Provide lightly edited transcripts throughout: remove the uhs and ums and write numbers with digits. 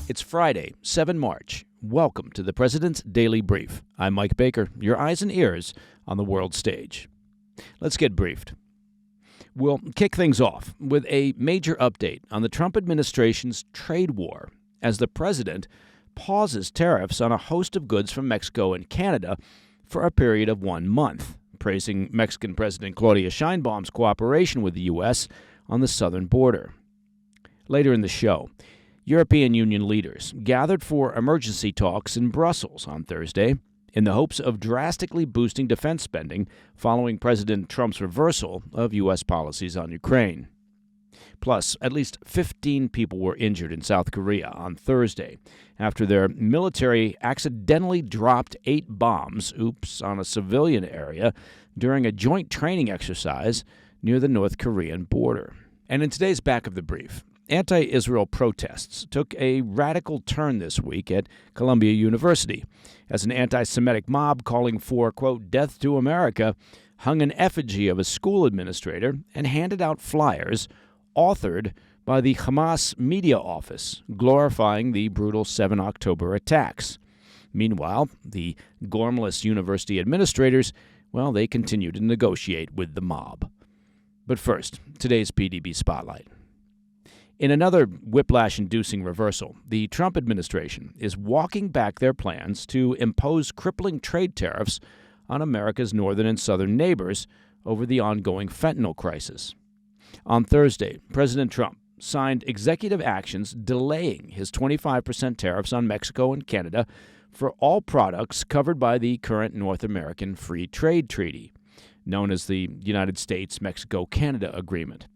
It's Friday, 7 March. Welcome to the President's Daily Brief. I'm Mike Baker, your eyes and ears on the world stage. Let's get briefed. We'll kick things off with a major update on the Trump administration's trade war as the president pauses tariffs on a host of goods from Mexico and Canada for a period of 1 month, praising Mexican President Claudia Sheinbaum's cooperation with the U.S. on the southern border. Later in the show, European Union leaders gathered for emergency talks in Brussels on Thursday in the hopes of drastically boosting defense spending following President Trump's reversal of U.S. policies on Ukraine. Plus, at least 15 people were injured in South Korea on Thursday after their military accidentally dropped 8 bombs, on a civilian area during a joint training exercise near the North Korean border. And in today's Back of the Brief, anti-Israel protests took a radical turn this week at Columbia University as an antisemitic mob calling for, quote, death to America, hung an effigy of a school administrator and handed out flyers authored by the Hamas Media Office, glorifying the brutal 7 October attacks. Meanwhile, the gormless university administrators, they continued to negotiate with the mob. But first, today's PDB Spotlight. In another whiplash-inducing reversal, the Trump administration is walking back their plans to impose crippling trade tariffs on America's northern and southern neighbors over the ongoing fentanyl crisis. On Thursday, President Trump signed executive actions delaying his 25% tariffs on Mexico and Canada for all products covered by the current North American Free Trade Treaty, known as the United States-Mexico-Canada Agreement,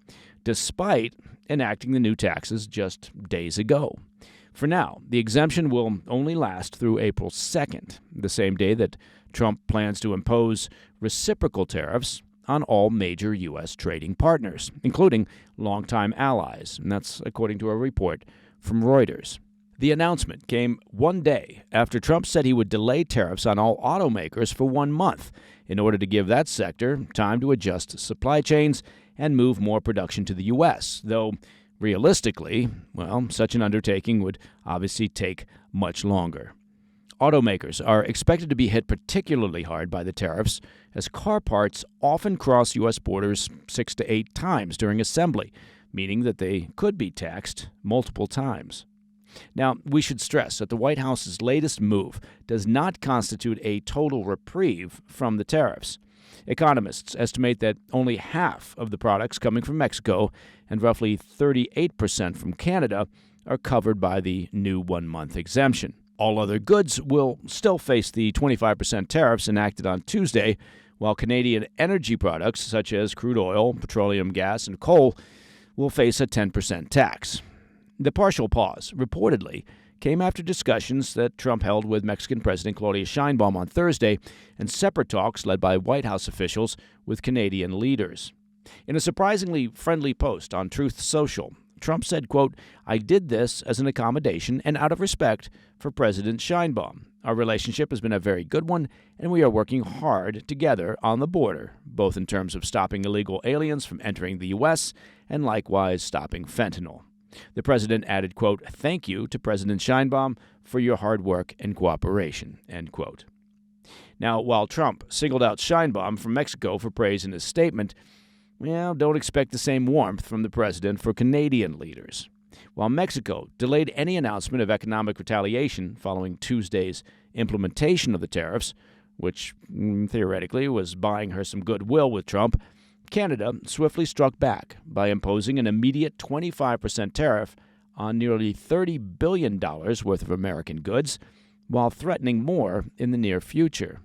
despite enacting the new taxes just days ago. For now, the exemption will only last through April 2nd, the same day that Trump plans to impose reciprocal tariffs on all major U.S. trading partners, including longtime allies, and that's according to a report from Reuters. The announcement came 1 day after Trump said he would delay tariffs on all automakers for 1 month in order to give that sector time to adjust supply chains and move more production to the U.S., though realistically, such an undertaking would obviously take much longer. Automakers are expected to be hit particularly hard by the tariffs, as car parts often cross U.S. borders 6 to 8 times during assembly, meaning that they could be taxed multiple times. Now, we should stress that the White House's latest move does not constitute a total reprieve from the tariffs. Economists estimate that only half of the products coming from Mexico and roughly 38% from Canada are covered by the new 1-month exemption. All other goods will still face the 25% tariffs enacted on Tuesday, while Canadian energy products such as crude oil, petroleum gas, and coal will face a 10% tax. The partial pause, reportedly, came after discussions that Trump held with Mexican President Claudia Sheinbaum on Thursday and separate talks led by White House officials with Canadian leaders. In a surprisingly friendly post on Truth Social, Trump said, quote, I did this as an accommodation and out of respect for President Sheinbaum. Our relationship has been a very good one, and we are working hard together on the border, both in terms of stopping illegal aliens from entering the U.S. and likewise stopping fentanyl. The president added, quote, thank you to President Sheinbaum for your hard work and cooperation, end quote. Now, while Trump singled out Sheinbaum from Mexico for praise in his statement, don't expect the same warmth from the president for Canadian leaders. While Mexico delayed any announcement of economic retaliation following Tuesday's implementation of the tariffs, which theoretically was buying her some goodwill with Trump, Canada swiftly struck back by imposing an immediate 25% tariff on nearly $30 billion worth of American goods, while threatening more in the near future.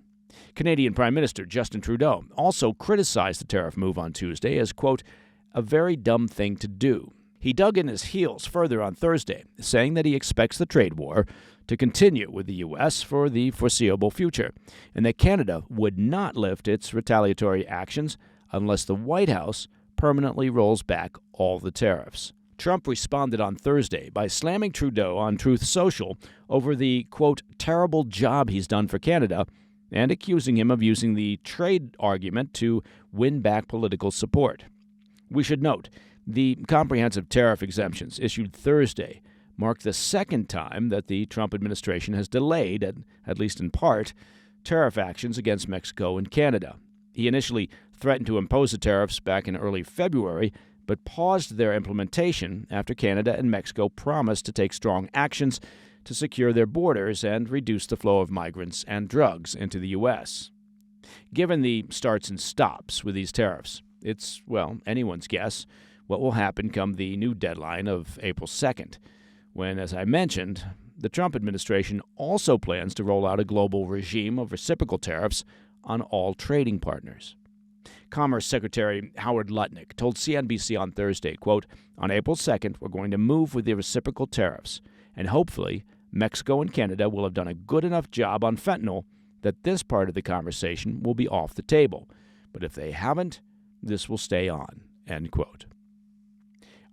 Canadian Prime Minister Justin Trudeau also criticized the tariff move on Tuesday as, quote, a very dumb thing to do. He dug in his heels further on Thursday, saying that he expects the trade war to continue with the U.S. for the foreseeable future, and that Canada would not lift its retaliatory actions unless the White House permanently rolls back all the tariffs. Trump responded on Thursday by slamming Trudeau on Truth Social over the, quote, terrible job he's done for Canada, and accusing him of using the trade argument to win back political support. We should note, the comprehensive tariff exemptions issued Thursday mark the second time that the Trump administration has delayed, at least in part, tariff actions against Mexico and Canada. He initially threatened to impose the tariffs back in early February, but paused their implementation after Canada and Mexico promised to take strong actions to secure their borders and reduce the flow of migrants and drugs into the U.S. Given the starts and stops with these tariffs, it's, well, anyone's guess what will happen come the new deadline of April 2nd, when, as I mentioned, the Trump administration also plans to roll out a global regime of reciprocal tariffs on all trading partners. Commerce Secretary Howard Lutnick told CNBC on Thursday, quote, "On April 2nd, we're going to move with the reciprocal tariffs, and hopefully Mexico and Canada will have done a good enough job on fentanyl that this part of the conversation will be off the table. But if they haven't, this will stay on," end quote.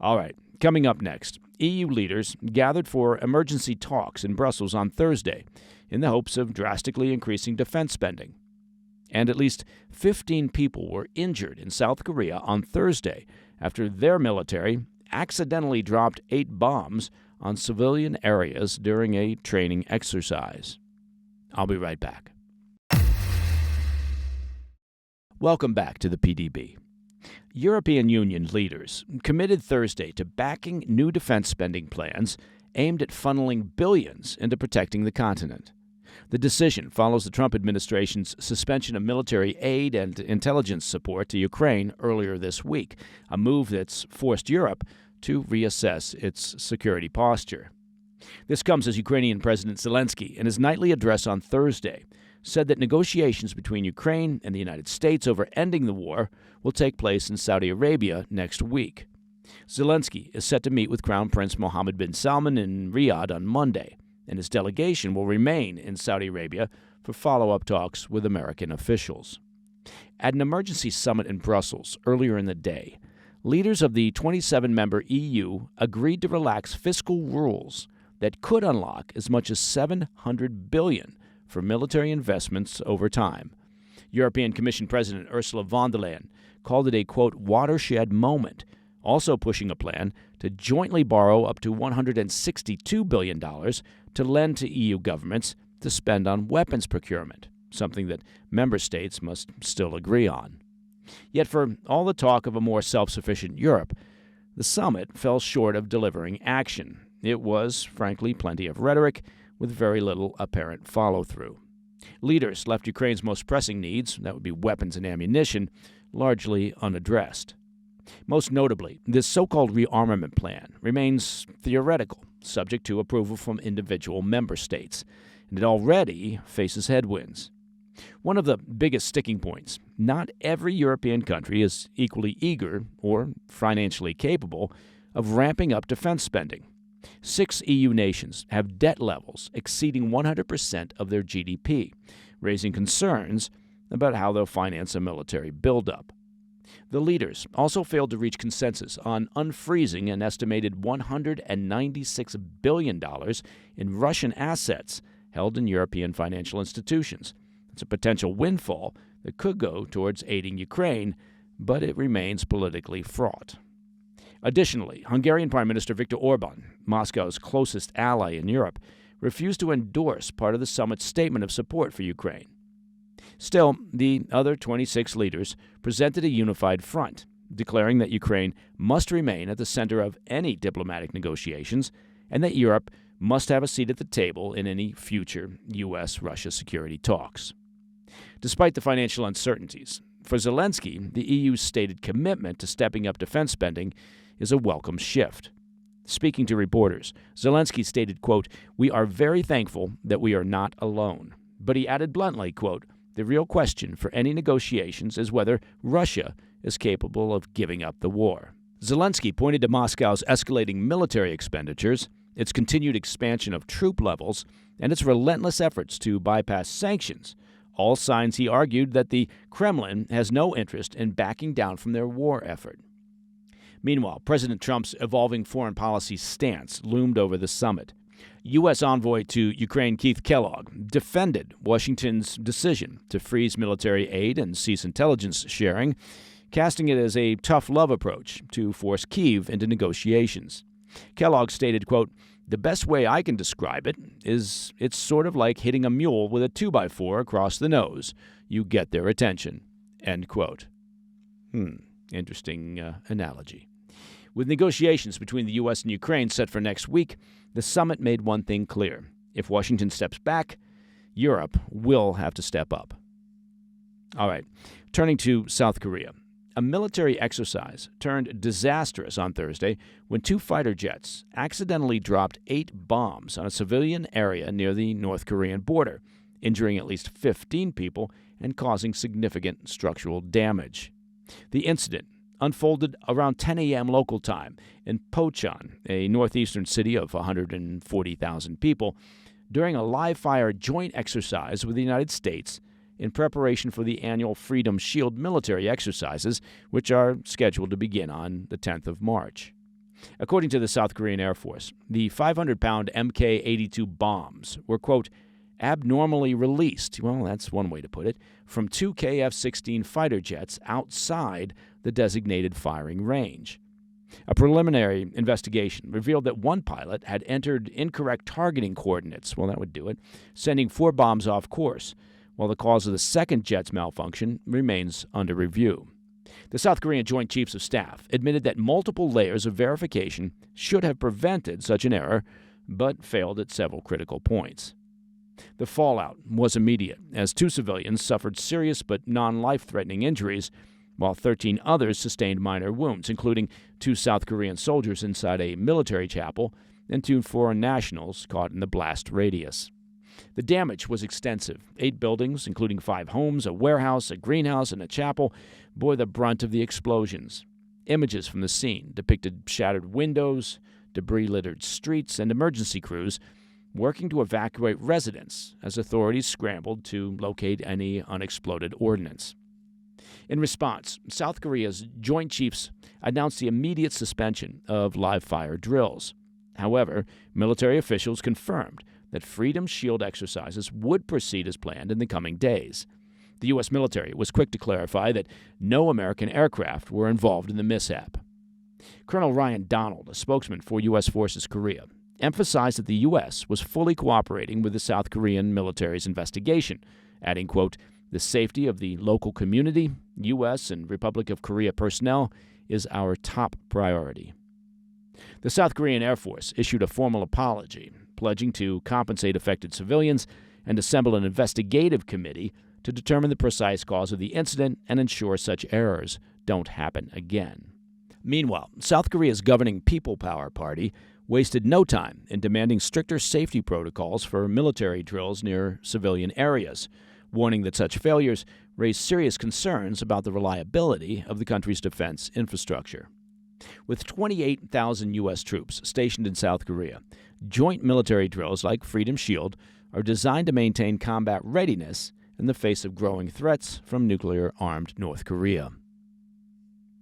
All right, coming up next, EU leaders gathered for emergency talks in Brussels on Thursday in the hopes of drastically increasing defense spending. And at least 15 people were injured in South Korea on Thursday after their military accidentally dropped 8 bombs on civilian areas during a training exercise. I'll be right back. Welcome back to the PDB. European Union leaders committed Thursday to backing new defense spending plans aimed at funneling billions into protecting the continent. The decision follows the Trump administration's suspension of military aid and intelligence support to Ukraine earlier this week, a move that's forced Europe to reassess its security posture. This comes as Ukrainian President Zelensky, in his nightly address on Thursday, said that negotiations between Ukraine and the United States over ending the war will take place in Saudi Arabia next week. Zelensky is set to meet with Crown Prince Mohammed bin Salman in Riyadh on Monday, and his delegation will remain in Saudi Arabia for follow-up talks with American officials. At an emergency summit in Brussels earlier in the day, leaders of the 27-member EU agreed to relax fiscal rules that could unlock as much as $700 billion for military investments over time. European Commission President Ursula von der Leyen called it a, quote, watershed moment, also pushing a plan to jointly borrow up to $162 billion to lend to EU governments to spend on weapons procurement, something that member states must still agree on. Yet for all the talk of a more self-sufficient Europe, the summit fell short of delivering action. It was, frankly, plenty of rhetoric with very little apparent follow-through. Leaders left Ukraine's most pressing needs, that would be weapons and ammunition, largely unaddressed. Most notably, this so-called rearmament plan remains theoretical, subject to approval from individual member states, and it already faces headwinds. One of the biggest sticking points: not every European country is equally eager or financially capable of ramping up defense spending. 6 EU nations have debt levels exceeding 100% of their GDP, raising concerns about how they'll finance a military buildup. The leaders also failed to reach consensus on unfreezing an estimated $196 billion in Russian assets held in European financial institutions. It's a potential windfall that could go towards aiding Ukraine, but it remains politically fraught. Additionally, Hungarian Prime Minister Viktor Orban, Moscow's closest ally in Europe, refused to endorse part of the summit's statement of support for Ukraine. Still, the other 26 leaders presented a unified front, declaring that Ukraine must remain at the center of any diplomatic negotiations and that Europe must have a seat at the table in any future U.S.-Russia security talks. Despite the financial uncertainties, for Zelensky, the EU's stated commitment to stepping up defense spending is a welcome shift. Speaking to reporters, Zelensky stated, quote, "We are very thankful that we are not alone." But he added bluntly, quote, "The real question for any negotiations is whether Russia is capable of giving up the war." Zelensky pointed to Moscow's escalating military expenditures, its continued expansion of troop levels, and its relentless efforts to bypass sanctions, all signs, he argued, that the Kremlin has no interest in backing down from their war effort. Meanwhile, President Trump's evolving foreign policy stance loomed over the summit. U.S. envoy to Ukraine Keith Kellogg defended Washington's decision to freeze military aid and cease intelligence sharing, casting it as a tough love approach to force Kyiv into negotiations. Kellogg stated, quote, The best way I can describe it is it's sort of like hitting a mule with a 2x4 across the nose. You get their attention." End quote. Interesting analogy. With negotiations between the U.S. and Ukraine set for next week, the summit made one thing clear. If Washington steps back, Europe will have to step up. All right, turning to South Korea. A military exercise turned disastrous on Thursday when 2 fighter jets accidentally dropped 8 bombs on a civilian area near the North Korean border, injuring at least 15 people and causing significant structural damage. The incident unfolded around 10 a.m. local time in Pocheon, a northeastern city of 140,000 people, during a live-fire joint exercise with the United States in preparation for the annual Freedom Shield military exercises, which are scheduled to begin on the 10th of March. According to the South Korean Air Force, the 500-pound Mk-82 bombs were, quote, abnormally released, well, that's one way to put it, from 2 KF-16 fighter jets outside the designated firing range. A preliminary investigation revealed that one pilot had entered incorrect targeting coordinates, well, that would do it, sending 4 bombs off course, while the cause of the second jet's malfunction remains under review. The South Korean Joint Chiefs of Staff admitted that multiple layers of verification should have prevented such an error, but failed at several critical points. The fallout was immediate, as 2 civilians suffered serious but non-life-threatening injuries, while 13 others sustained minor wounds, including 2 South Korean soldiers inside a military chapel and 2 foreign nationals caught in the blast radius. The damage was extensive. 8 buildings, including 5 homes, a warehouse, a greenhouse, and a chapel, bore the brunt of the explosions. Images from the scene depicted shattered windows, debris-littered streets, and emergency crews working to evacuate residents as authorities scrambled to locate any unexploded ordnance. In response, South Korea's Joint Chiefs announced the immediate suspension of live-fire drills. However, military officials confirmed that Freedom Shield exercises would proceed as planned in the coming days. The U.S. military was quick to clarify that no American aircraft were involved in the mishap. Colonel Ryan Donald, a spokesman for U.S. Forces Korea, emphasized that the U.S. was fully cooperating with the South Korean military's investigation, adding, quote, "The safety of the local community, U.S. and Republic of Korea personnel is our top priority." The South Korean Air Force issued a formal apology, pledging to compensate affected civilians and assemble an investigative committee to determine the precise cause of the incident and ensure such errors don't happen again. Meanwhile, South Korea's governing People Power Party wasted no time in demanding stricter safety protocols for military drills near civilian areas, warning that such failures raise serious concerns about the reliability of the country's defense infrastructure. With 28,000 U.S. troops stationed in South Korea, joint military drills like Freedom Shield are designed to maintain combat readiness in the face of growing threats from nuclear-armed North Korea.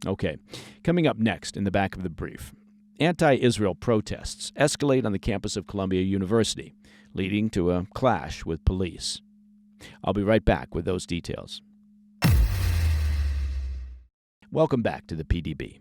Okay, coming up next in the back of the brief, anti-Israel protests escalate on the campus of Columbia University, leading to a clash with police. I'll be right back with those details. Welcome back to the PDB.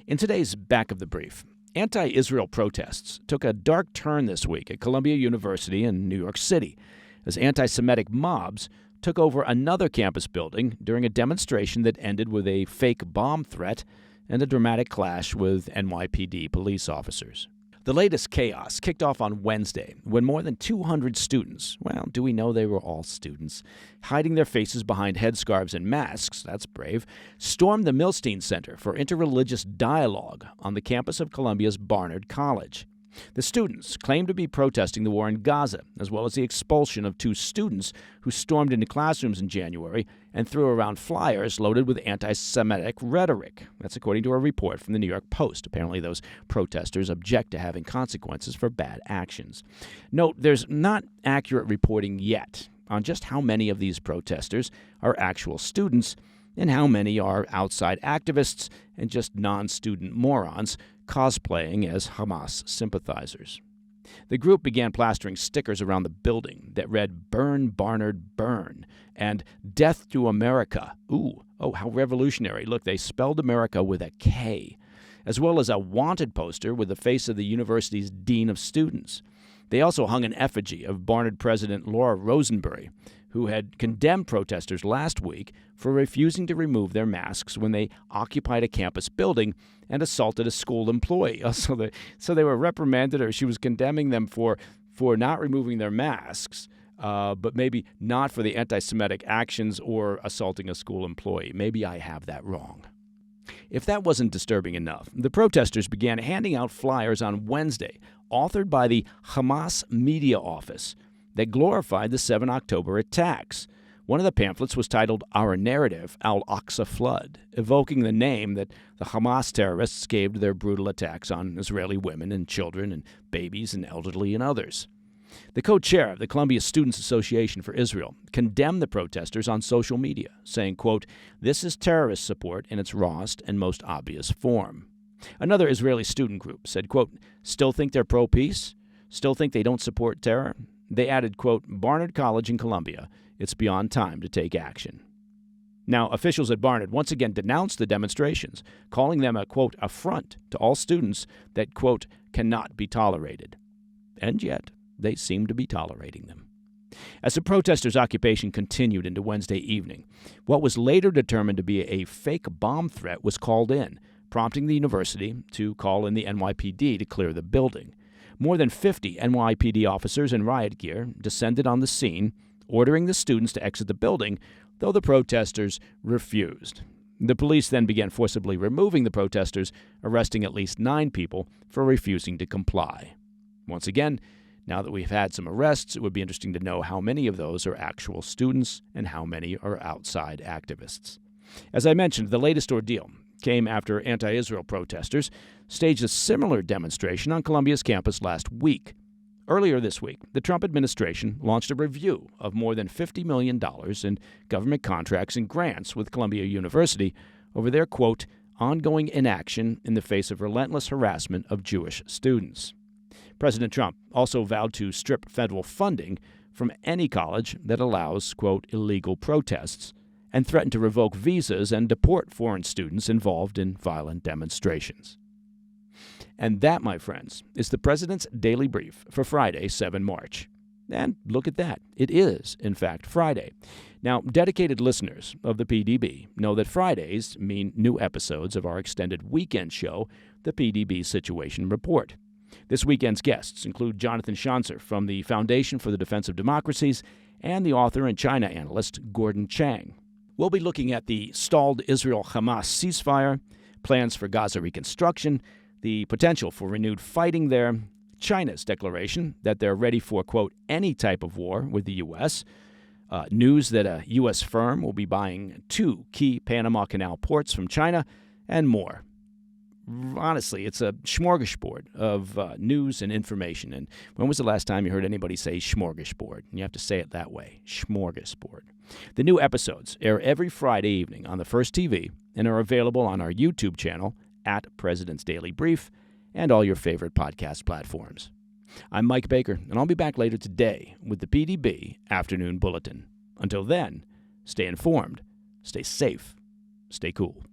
In today's Back of the Brief, anti-Israel protests took a dark turn this week at Columbia University in New York City, as anti-Semitic mobs took over another campus building during a demonstration that ended with a fake bomb threat and a dramatic clash with NYPD police officers. The latest chaos kicked off on Wednesday when more than 200 students, well, do we know they were all students, hiding their faces behind headscarves and masks, that's brave, stormed the Milstein Center for Interreligious Dialogue on the campus of Columbia's Barnard College. The students claimed to be protesting the war in Gaza, as well as the expulsion of 2 students who stormed into classrooms in January and threw around flyers loaded with anti-Semitic rhetoric. That's according to a report from the New York Post. Apparently, those protesters object to having consequences for bad actions. Note, there's not accurate reporting yet on just how many of these protesters are actual students and how many are outside activists and just non-student morons cosplaying as Hamas sympathizers. The group began plastering stickers around the building that read "Burn, Barnard, Burn" and "Death to America." Ooh, oh, how revolutionary. Look, they spelled America with a K. as well as a wanted poster with the face of the university's dean of students. They also hung an effigy of Barnard President Laura Rosenberry, who had condemned protesters last week for refusing to remove their masks when they occupied a campus building and assaulted a school employee. So they were reprimanded, or she was condemning them for not removing their masks, but maybe not for the antisemitic actions or assaulting a school employee. Maybe I have that wrong. If that wasn't disturbing enough, the protesters began handing out flyers on Wednesday, authored by the Hamas Media Office, that glorified the 7 October attacks. One of the pamphlets was titled Our Narrative, Al-Aqsa Flood, evoking the name that the Hamas terrorists gave to their brutal attacks on Israeli women and children and babies and elderly and others. The co-chair of the Columbia Students Association for Israel condemned the protesters on social media, saying, quote, "This is terrorist support in its rawest and most obvious form." Another Israeli student group said, quote, "Still think they're pro-peace? Still think they don't support terror?" They added, quote, "Barnard College in Columbia, it's beyond time to take action." Now, officials at Barnard once again denounced the demonstrations, calling them a, quote, affront to all students that, quote, cannot be tolerated. And yet, they seem to be tolerating them. As the protesters' occupation continued into Wednesday evening, what was later determined to be a fake bomb threat was called in, prompting the university to call in the NYPD to clear the building. More than 50 NYPD officers in riot gear descended on the scene, ordering the students to exit the building, though the protesters refused. The police then began forcibly removing the protesters, arresting at least 9 people for refusing to comply. Once again, now that we've had some arrests, it would be interesting to know how many of those are actual students and how many are outside activists. As I mentioned, the latest ordeal came after anti-Israel protesters staged a similar demonstration on Columbia's campus last week. Earlier this week, the Trump administration launched a review of more than $50 million in government contracts and grants with Columbia University over their, quote, ongoing inaction in the face of relentless harassment of Jewish students. President Trump also vowed to strip federal funding from any college that allows, quote, illegal protests, and threatened to revoke visas and deport foreign students involved in violent demonstrations. And that, my friends, is the President's Daily Brief for Friday, 7 March. And look at that. It is, in fact, Friday. Now, dedicated listeners of the PDB know that Fridays mean new episodes of our extended weekend show, the PDB Situation Report. This weekend's guests include Jonathan Schanzer from the Foundation for the Defense of Democracies and the author and China analyst Gordon Chang. We'll be looking at the stalled Israel-Hamas ceasefire, plans for Gaza reconstruction, the potential for renewed fighting there, China's declaration that they're ready for, quote, any type of war with the U.S., news that a U.S. firm will be buying 2 key Panama Canal ports from China, and more. Honestly, it's a smorgasbord of news and information. And when was the last time you heard anybody say smorgasbord? And you have to say it that way, smorgasbord. The new episodes air every Friday evening on the First TV and are available on our YouTube channel at President's Daily Brief and all your favorite podcast platforms. I'm Mike Baker, and I'll be back later today with the PDB Afternoon Bulletin. Until then, stay informed, stay safe, stay cool.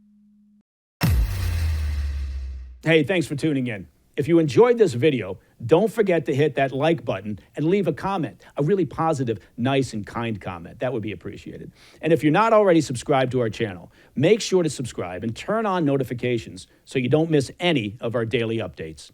Hey, thanks for tuning in. If you enjoyed this video, don't forget to hit that like button and leave a comment, a really positive, nice, and kind comment. That would be appreciated. And if you're not already subscribed to our channel, make sure to subscribe and turn on notifications so you don't miss any of our daily updates.